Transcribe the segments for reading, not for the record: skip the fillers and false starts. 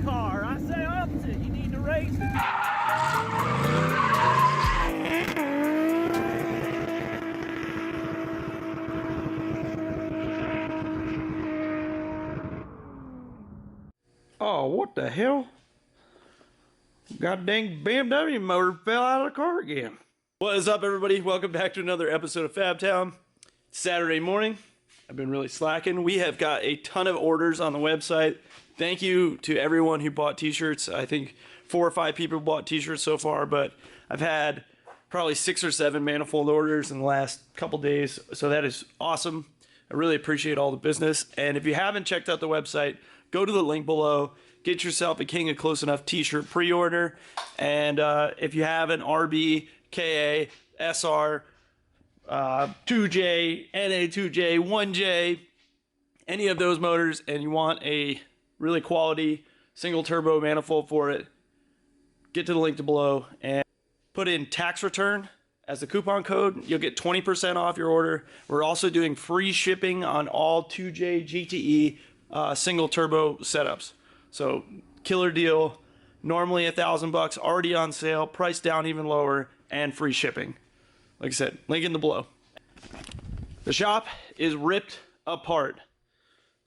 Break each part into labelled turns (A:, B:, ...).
A: car. I say opposite. You need to race it.
B: Oh, what the hell? God dang BMW motor fell out of the car again. What is up, everybody? Welcome back to another episode of FabTown. It's Saturday morning. I've been really slacking. We have got a ton of orders on the website. Thank you to everyone who bought t-shirts. I think 4 or 5 people bought t-shirts so far, but I've had probably 6 or 7 manifold orders in the last couple days, so that is awesome. I really appreciate all the business. And if you haven't checked out the website, go to the link below. Get yourself a King of Close Enough t-shirt pre-order. And if you have an RB, KA, SR, 2J, NA2J, 1J, any of those motors, and you want a really quality single turbo manifold for it, get to the link below and put in tax return as the coupon code. You'll get 20% off your order. We're also doing free shipping on all 2J GTE single turbo setups. So killer deal. Normally $1,000, already on sale, priced down even lower, and free shipping. Like I said, link in the below. The shop is ripped apart.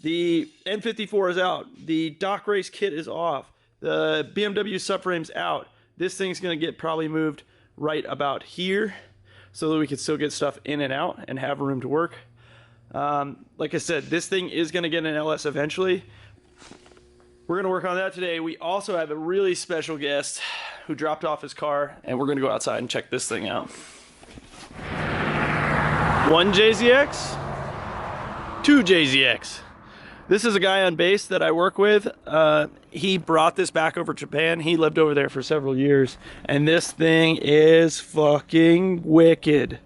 B: The N54 is out. The dock race kit is off. The BMW subframe's out. This thing's gonna get probably moved right about here so that we can still get stuff in and out and have room to work. Like I said, this thing is gonna get an LS eventually. We're gonna work on that today. We also have a really special guest who dropped off his car, and we're gonna go outside and check this thing out. 1 JZX, 2 JZX. This is a guy on base that I work with. He brought this back over to Japan. He lived over there for several years, and this thing is fucking wicked.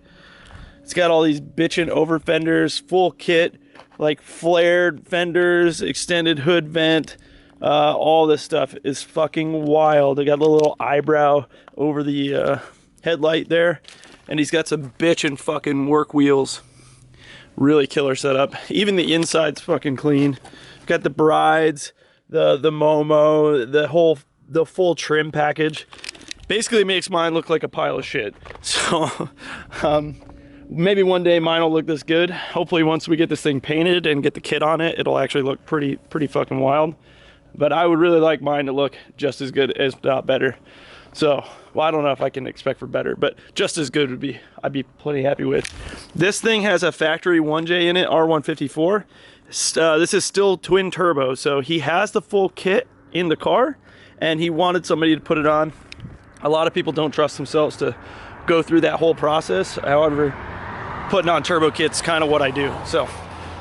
B: It's got all these bitchin' over fenders, full kit, like flared fenders, extended hood vent. All this stuff is fucking wild. They got a little eyebrow over the headlight there, and he's got some bitchin' fucking work wheels. Really killer setup. Even the inside's fucking clean. Got the brides, the Momo, the full trim package. Basically makes mine look like a pile of shit. So maybe one day mine will look this good. Hopefully once we get this thing painted and get the kit on it, it'll actually look pretty fucking wild. But I would really like mine to look just as good, as not better. So, well, I don't know if I can expect for better, but just as good would be, I'd be plenty happy with. This thing has a factory 1J in it, R154. This is still twin turbo, so he has the full kit in the car, and he wanted somebody to put it on. A lot of people don't trust themselves to go through that whole process. However, putting on turbo kit's kind of what I do. So,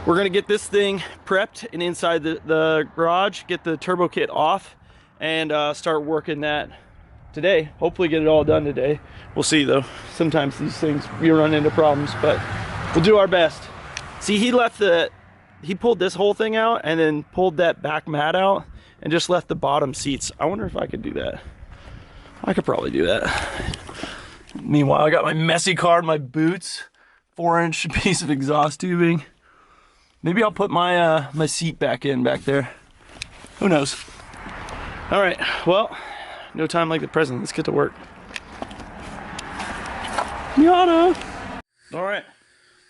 B: we're gonna get this thing prepped and inside the garage, get the turbo kit off, and start working that today. Hopefully get it all done today. We'll see though. Sometimes these things, we run into problems, but we'll do our best. See, he pulled this whole thing out and then pulled that back mat out and just left the bottom seats. I wonder if I could do that. I could probably do that. Meanwhile, I got my messy car, my boots, 4-inch piece of exhaust tubing. Maybe I'll put my my seat back there. Who knows? All right, well, no time like the present. Let's get to work. Yada. All right,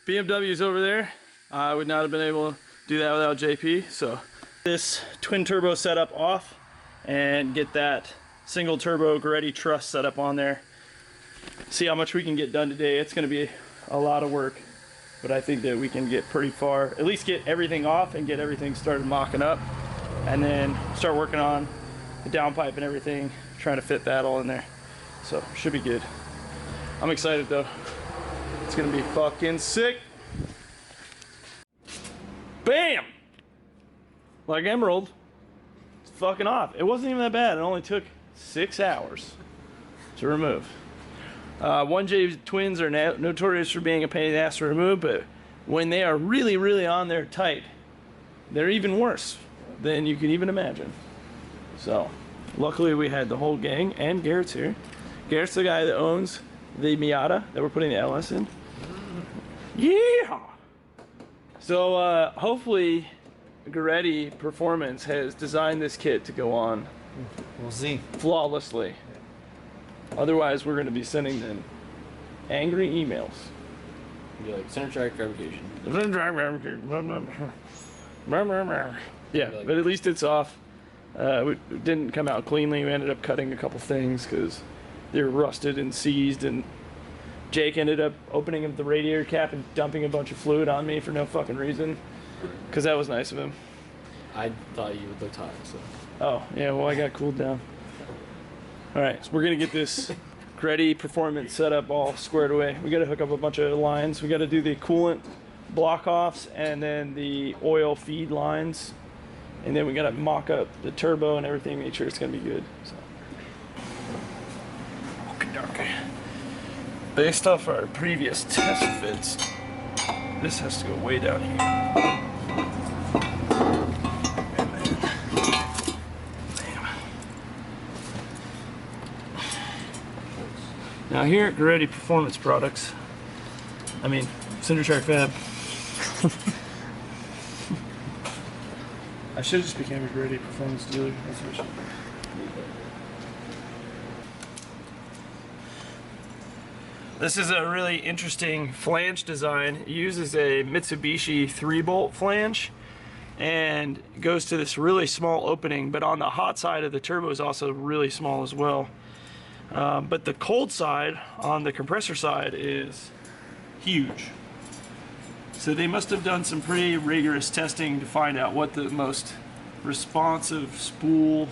B: BMW's over there. I would not have been able to do that without JP. So this twin turbo setup off and get that single turbo Greddy truss setup on there. See how much we can get done today. It's gonna be a lot of work, but I think that we can get pretty far. At least get everything off and get everything started mocking up, and then start working on the downpipe and everything, trying to fit that all in there. So should be good. I'm excited though. It's gonna be fucking sick. Bam! Like Emerald, it's fucking off. It wasn't even that bad. It only took 6 hours to remove. 1J twins are notorious for being a pain in the ass to remove, but when they are really on there tight, they're even worse than you can even imagine. So, luckily we had the whole gang, and Garrett's here. Garrett's the guy that owns the Miata that we're putting the LS in. Yeah! So, hopefully, Greddy Performance has designed this kit to go on
C: We'll see.
B: flawlessly. Otherwise, we're going to be sending them angry emails.
C: You're like center track fabrication.
B: Yeah, but at least it's off. It didn't come out cleanly. We ended up cutting a couple things because they were rusted and seized, and Jake ended up opening up the radiator cap and dumping a bunch of fluid on me for no fucking reason, because that was nice of him.
C: I thought you would look hot, so.
B: Oh, yeah, well, I got cooled down. All right, so we're going to get this Greddy Performance setup all squared away. We got to hook up a bunch of lines. We got to do the coolant block-offs and then the oil feed lines. And then we got to mock up the turbo and everything, make sure it's going to be good. So. Okay. Based off our previous test fits, this has to go way down here. Now here at Greddy Performance Products, I mean, Cinder Track Fab. I should have just became a Greddy Performance dealer. That's what I should do. This is a really interesting flange design. It uses a Mitsubishi 3-bolt flange and goes to this really small opening, but on the hot side of the turbo is also really small as well. But the cold side, on the compressor side, is huge. So they must have done some pretty rigorous testing to find out what the most responsive spool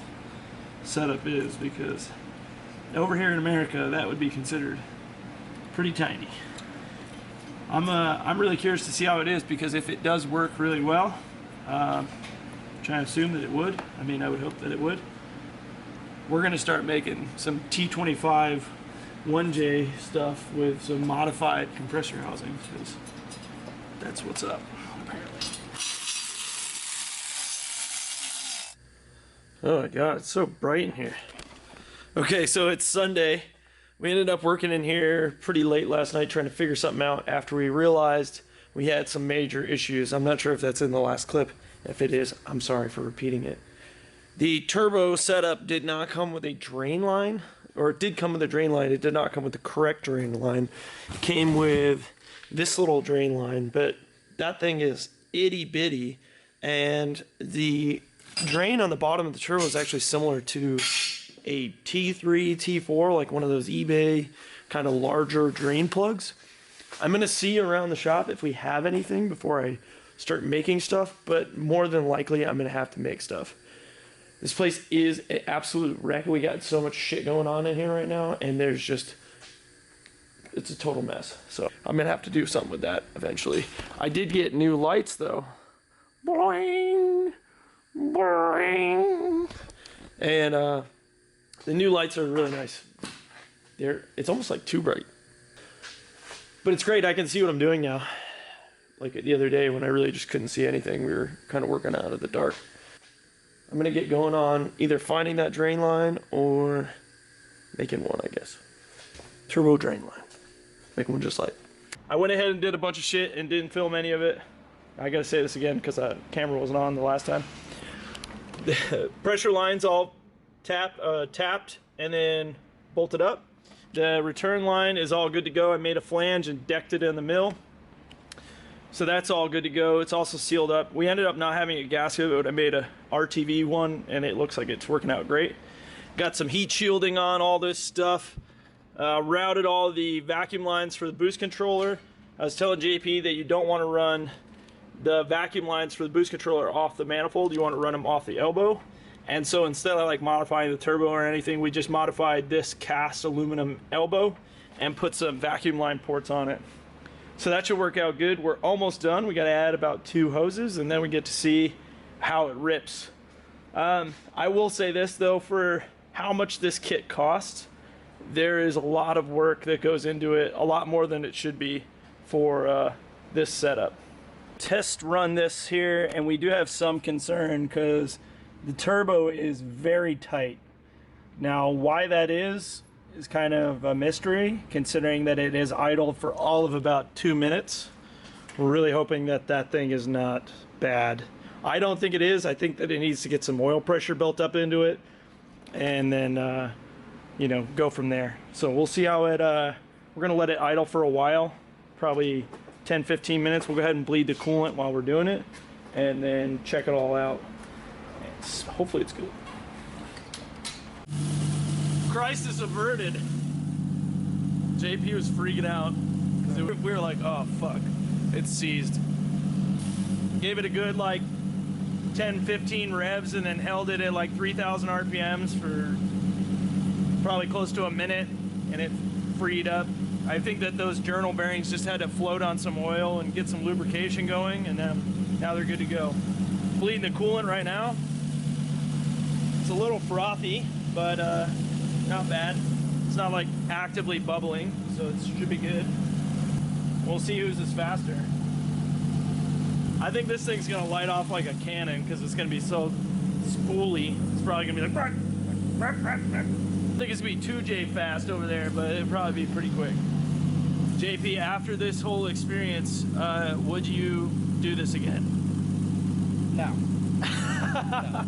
B: setup is, because over here in America that would be considered pretty tiny. I'm really curious to see how it is, because if it does work really well, I'm trying to assume that it would. I mean, I would hope that it would. We're going to start making some T25 1J stuff with some modified compressor housing, because that's what's up, apparently. Oh my god, it's so bright in here. Okay, so it's Sunday. We ended up working in here pretty late last night trying to figure something out after we realized we had some major issues. I'm not sure if that's in the last clip. If it is, I'm sorry for repeating it. The turbo setup did not come with a drain line, or it did come with a drain line. It did not come with the correct drain line. It came with this little drain line, but that thing is itty bitty, and the drain on the bottom of the turbo is actually similar to a T3, T4, like one of those eBay kind of larger drain plugs. I'm gonna see around the shop if we have anything before I start making stuff, but more than likely I'm gonna have to make stuff. This place is an absolute wreck. We got so much shit going on in here right now, and there's just, it's a total mess. So I'm gonna have to do something with that eventually. I did get new lights though. Boing, boing. And the new lights are really nice. It's almost like too bright. But it's great, I can see what I'm doing now. Like the other day when I really just couldn't see anything, we were kind of working out of the dark. I'm gonna get going on either finding that drain line or making one, I guess. Turbo drain line. Make one just like. I went ahead and did a bunch of shit and didn't film any of it. I gotta say this again because the camera wasn't on the last time. The pressure line's all tapped and then bolted up. The return line is all good to go. I made a flange and decked it in the mill. So that's all good to go. It's also sealed up. We ended up not having a gasket, but I made a RTV one and it looks like it's working out great. Got some heat shielding on all this stuff. Routed all the vacuum lines for the boost controller. I was telling JP that you don't want to run the vacuum lines for the boost controller off the manifold. You want to run them off the elbow. And so instead of like modifying the turbo or anything, we just modified this cast aluminum elbow and put some vacuum line ports on it. So that should work out good. We're almost done. We got to add about 2 hoses and then we get to see how it rips. I will say this though, for how much this kit costs, there is a lot of work that goes into it, a lot more than it should be for this setup. Test run this here, and we do have some concern because the turbo is very tight. Now why that is kind of a mystery, considering that it is idle for all of about 2 minutes. We're really hoping that that thing is not bad. I don't think it is. I think that it needs to get some oil pressure built up into it, and then you know, go from there. So we'll see how it. We're gonna let it idle for a while, probably 10-15 minutes. We'll go ahead and bleed the coolant while we're doing it, and then check it all out. Hopefully it's good. Crisis averted. JP was freaking out because we were like, oh fuck, it's seized. Gave it a good like 10-15 revs and then held it at like 3,000 RPMs for probably close to a minute, and it freed up. I think that those journal bearings just had to float on some oil and get some lubrication going, and now they're good to go. Bleeding the coolant right now. It's a little frothy, but not bad. It's not like actively bubbling, so it should be good. We'll see whose is faster. I think this thing's gonna light off like a cannon because it's gonna be so spooly. It's probably gonna be like, I think it's gonna be 2J fast over there, but it'll probably be pretty quick. JP, after this whole experience, would you do this again?
D: No. No. Not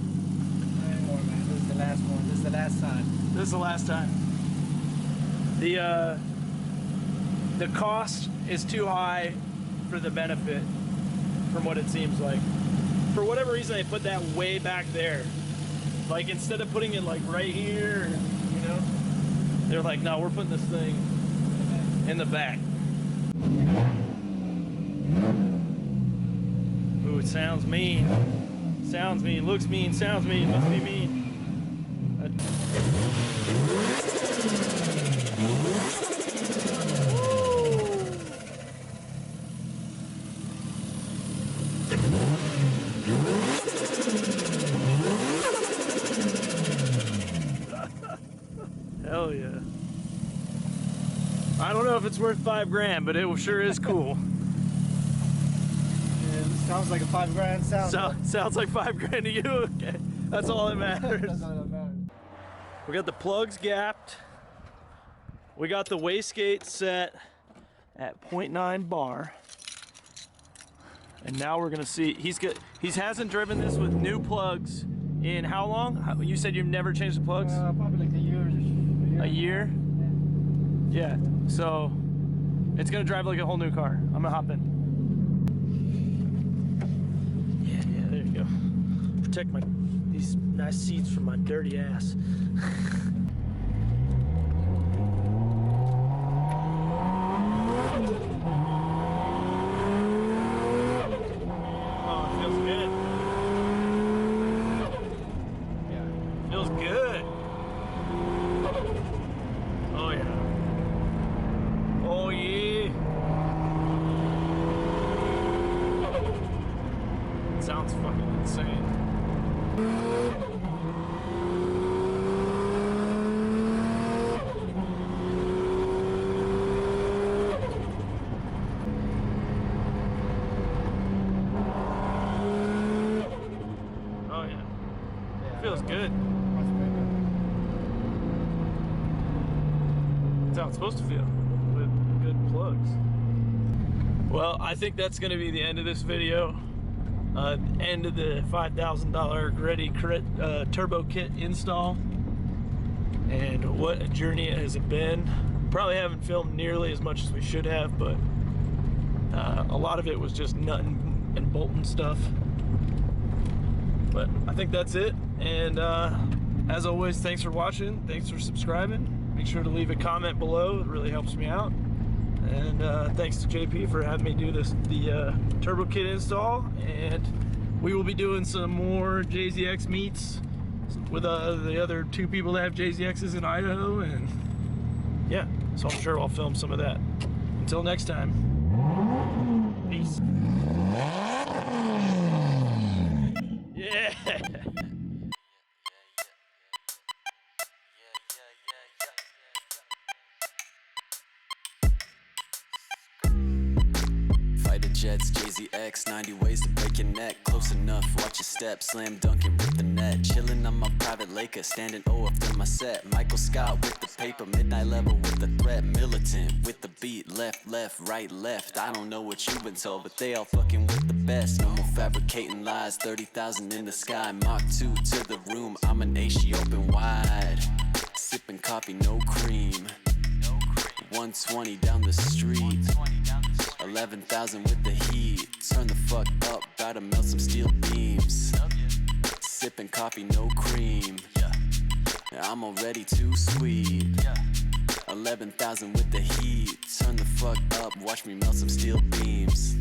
D: anymore, man. This is the last one. This is the last time.
B: This is the last time. The cost is too high for the benefit, from what it seems like. For whatever reason, they put that way back there. Like, instead of putting it like right here, you know, they're like, no, we're putting this thing in the back. Ooh, it sounds mean. Sounds mean, looks mean, sounds mean, must be mean. Hell yeah. I don't know if it's worth $5 grand, but it sure is cool.
D: Yeah, it sounds like a $5 grand sound.
B: Sounds like $5 grand to you? Okay. That's all that matters.
D: That's all that matters.
B: We got the plugs gapped. We got the wastegate set at 0.9 bar. And now we're gonna see, he hasn't driven this with new plugs in how long? You said you've never changed the plugs?
D: Probably like a year.
B: A year? Yeah, so it's gonna drive like a whole new car. I'm gonna hop in. Yeah, there you go. Protect these nice seats from my dirty ass. Oh, it feels good. Yeah, feels good. Oh yeah. Oh yeah. It sounds fucking insane. Oh yeah. It feels good. That's how it's supposed to feel, with good plugs. Well, I think that's going to be the end of this video. End of the $5,000 Greddy turbo kit install. And what a journey it has been. Probably haven't filmed nearly as much as we should have, but a lot of it was just nutting and bolting stuff. But I think that's it. And as always, thanks for watching. Thanks for subscribing. Make sure to leave a comment below. It really helps me out. And thanks to JP for having me do the turbo kit install. And we will be doing some more JZX meets with the other 2 people that have JZXs in Idaho. And yeah, so I'm sure I'll film some of that. Until next time, peace. Yeah.
E: Jets, JZX, 90 ways to break your neck. Close enough, watch your step, slam dunk and rip the net. let. Chillin' on my private Laker, standing O after my set. Michael Scott with the paper, midnight level with the threat. Militant with the beat, left, left, right, left. I don't know what you've been told, but they all fucking with the best. No more fabricating lies, 30,000 in the sky. Mark 2 to the room, I'm an A, she open wide. Sipping coffee, no cream. 120 down the street. 11,000 with the heat. Turn the fuck up, bout to melt some steel beams. Sipping coffee, no cream. I'm already too sweet. 11,000 with the heat. Turn the fuck up, watch me melt some steel beams.